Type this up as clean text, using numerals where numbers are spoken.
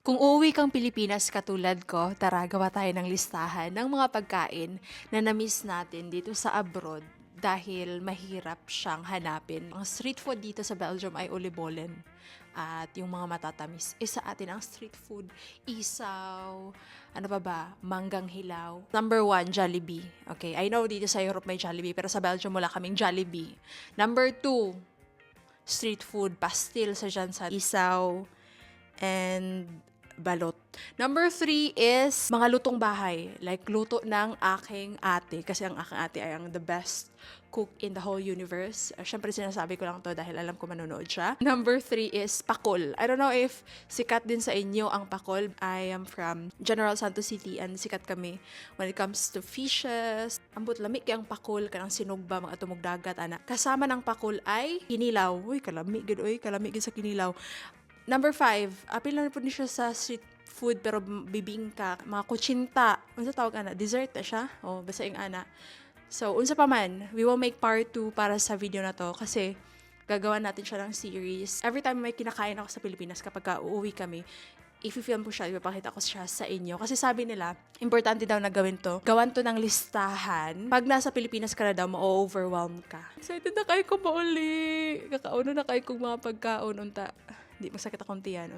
Kung uuwi kang Pilipinas katulad ko, tara gawa tayo ng listahan ng mga pagkain na na-miss natin dito sa abroad dahil mahirap siyang hanapin. Ang street food dito sa Belgium ay olibolen at yung mga matatamis. Isa atin ang street food, isaw, ano pa ba, manggang hilaw. Number 1, Jollibee. Okay, I know dito sa Europe may Jollibee pero sa Belgium wala kaming Jollibee. Number 2, street food, pastil sa Jansan, isaw, and balot. Number 3 is mga lutong bahay. Like, luto ng aking ate. Kasi ang aking ate ay ang the best cook in the whole universe. Siyempre, sinasabi ko lang to dahil alam ko manonood siya. Number 3 is pakol. I don't know if sikat din sa inyo ang pakol. I am from General Santos City and sikat kami when it comes to fishes. Ambot lamig kay ang pakol, kanang sinugba, mga tumog dagat, ana. Kasama ng pakol ay kinilaw. Uy, kalamig gid sa kinilaw. Number 5, apil na po ni siya sa street food pero bibingka, mga kutsinta. Unsa tawag ana? Dessert na siya? O, basta yung ana. So, unsa pa man, we will make part 2 para sa video na to kasi gagawa natin siya ng series. Every time may kinakain ako sa Pilipinas kapag uuwi kami, i-film ko siya, ipapakita ko siya sa inyo. Kasi sabi nila, importante daw na gawin to. Gawan to ng listahan. Pag nasa Pilipinas ka na daw, ma-overwhelm ka. Excited na kayo ko mauli. Kakauna na kayo kung mga pagkaon. Unta, di masakit akong tiyan.